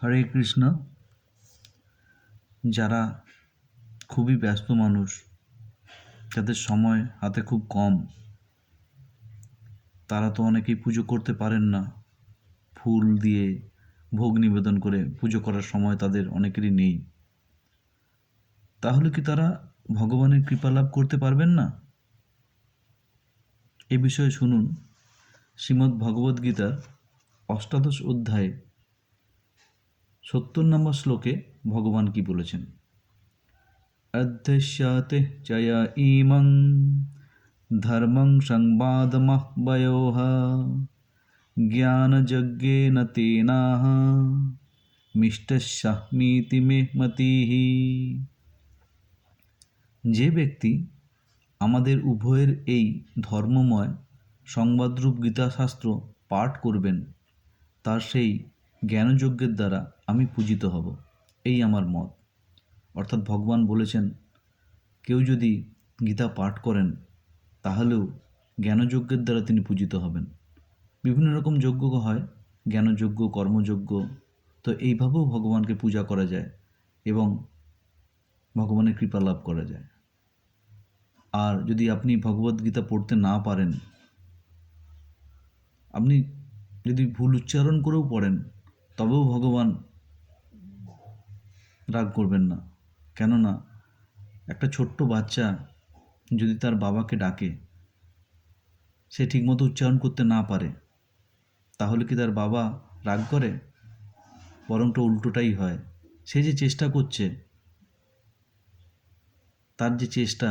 হরে কৃষ্ণ। যারা খুবই ব্যস্ত মানুষ, যাদের সময় হাতে খুব কম, তারা তো অনেকেই পুজো করতে পারেন না। ফুল দিয়ে ভোগ নিবেদন করে পুজো করার সময় তাদের অনেকেরই নেই। তাহলে কি তারা ভগবানের কৃপা লাভ করতে পারবেন না? এ বিষয়ে শুনুন শ্রীমদ্ ভগবদ্গীতার অষ্টাদশ অধ্যায়ে ৭০ নম্বর শ্লোকে ভগবান কি বলেছেন। অধ্যস্যাতে চয় ইমং ধর্মং সংবাদমহ্বয়োঃ জ্ঞানযজ্ঞেন তেনাহ মিষ্টস্যামিতি মে মতিঃ। যে ব্যক্তি আমাদের উভয়ের এই ধর্মময় সংবাদরূপ গীতাশাস্ত্র পাঠ করবেন, তার সেই জ্ঞানযজ্ঞের দ্বারা আমি পূজিত হব, এই আমার মত। অর্থাৎ ভগবান বলেছেন, কেউ যদি গীতা পাঠ করেন তাহলেও জ্ঞানযজ্ঞের দ্বারা তিনি পূজিত হবেন। বিভিন্ন রকম যজ্ঞ হয়, জ্ঞানযজ্ঞ, কর্মযজ্ঞ। তো এইভাবেও ভগবানকে পূজা করা যায় এবং ভগবানের কৃপা লাভ করা যায়। আর যদি আপনি ভগবদ্গীতা পড়তে না পারেন, আপনি যদি ভুল উচ্চারণ করেও পড়েন, তবেও ভগবান রাগ করবেন না। কেননা একটা ছোট্ট বাচ্চা যদি তার বাবাকে ডাকে, সে ঠিকমতো উচ্চারণ করতে না পারে, তাহলে কি তার বাবা রাগ করে? বরংটা উল্টোটাই হয়। সে যে চেষ্টা করছে, তার যে চেষ্টা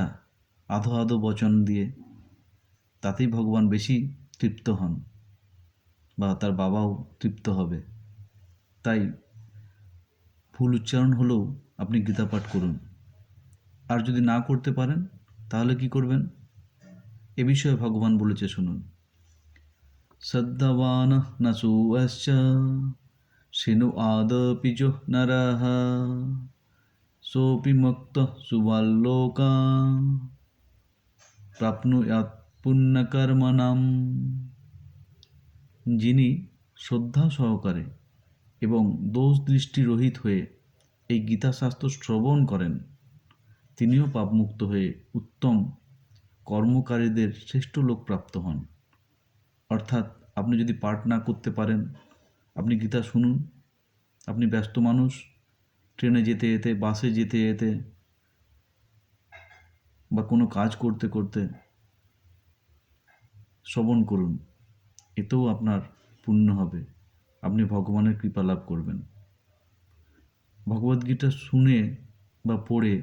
আধো আধো বচন দিয়ে, তাতেই ভগবান বেশি তৃপ্ত হন বা তার বাবাও তৃপ্ত হবে। তাই ভুল উচ্চারণ হলেও আপনি গীতা পাঠ করুন। আর যদি না করতে পারেন তাহলে কি করবেন? এ বিষয়ে ভগবান বলেছে, শুনুন। শ্রদ্ধাবান ন সুয়শ্চ শৃণু আদপিজো নরঃ সোপি মুক্ত সুবল্লোকা প্রাপ্নুয়াৎ পুণ্যকর্মণাম। যিনি শ্রদ্ধা সহকারে এবং দোষ দৃষ্টি রহিত হয়ে এই গীতাশাস্ত্র শ্রবণ করেন, তিনিও পাপমুক্ত হয়ে উত্তম কর্মকারীদের শ্রেষ্ঠ লোক প্রাপ্ত হন। অর্থাৎ আপনি যদি পাঠ না করতে পারেন, আপনি গীতা শুনুন। আপনি ব্যস্ত মানুষ, ট্রেনে যেতে যেতে, বাসে যেতে যেতে বা কোনো কাজ করতে করতে শ্রবণ করুন। এতেও আপনার পুণ্য হবে, আপনি ভগবানের কৃপা লাভ করবেন। ভগবদ্গীতা শুনে বা পড়ে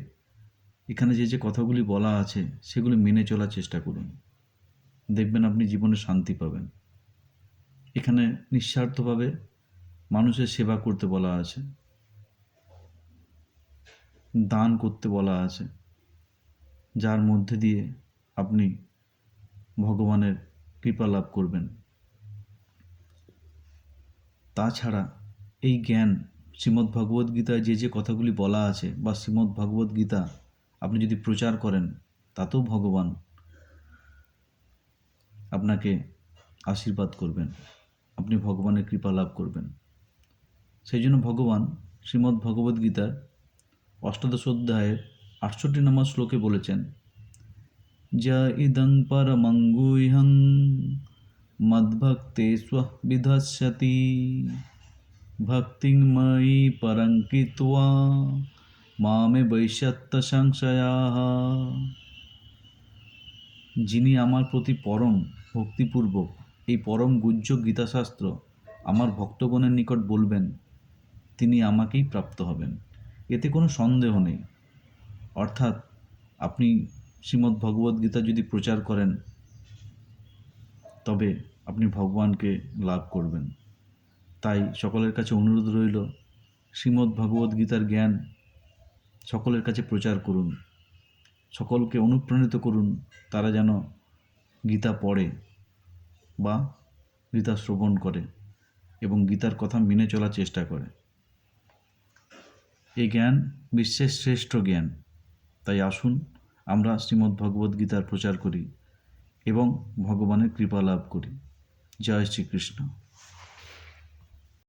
এখানে যে যে কথাগুলি বলা আছে সেগুলি মেনে চলার চেষ্টা করুন। দেখবেন আপনি জীবনে শান্তি পাবেন। এখানে নিঃস্বার্থভাবে মানুষের সেবা করতে বলা আছে, দান করতে বলা আছে, যার মধ্যে দিয়ে আপনি ভগবানের কৃপা লাভ করবেন। তাছাড়া এই জ্ঞান শ্রীমদ্ ভগবদ্গীতায় যে যে কথাগুলি বলা আছে বা শ্রীমদ্ ভগবদ্গীতা আপনি যদি প্রচার করেন, তাতেও ভগবান আপনাকে আশীর্বাদ করবেন, আপনি ভগবানের কৃপা লাভ করবেন। সেই জন্য ভগবান শ্রীমদ্ ভগবদ্গীতার অষ্টাদশ অধ্যায়ের ৬৮ নম্বর শ্লোকে বলেছেন, যা ইদং পরমং গুহ্যং মদ্ভক্তে স্ববিধস্যতি ভক্তিং ময়ি পরং কৃত্বা মামে বৈষ্যত্য সংশয়াঃ। যিনি আমার প্রতি পরম ভক্তিপূর্বক এই পরম গুহ্য গীতাশাস্ত্র আমার ভক্তগণের নিকট বলবেন, তিনি আমাকেই প্রাপ্ত হবেন, এতে কোনো সন্দেহ নেই। অর্থাৎ আপনি শ্রীমদ্ ভগবদ্গীতা যদি প্রচার করেন, তবে আপনি ভগবানকে লাভ করবেন। তাই সকলের কাছে অনুরোধ রইল, শ্রীমদ্ ভগবদ্গীতার জ্ঞান সকলের কাছে প্রচার করুন, সকলকে অনুপ্রাণিত করুন, তারা যেন গীতা পড়ে বা গীতা শ্রবণ করে এবং গীতার কথা মেনে চলার চেষ্টা করে। এই জ্ঞান বিশ্বের শ্রেষ্ঠ জ্ঞান। তাই আসুন আমরা শ্রীমদ্ ভগবদ্গীতার প্রচার করি এবং ভগবানের কৃপা লাভ করি। জয় শ্রীকৃষ্ণ।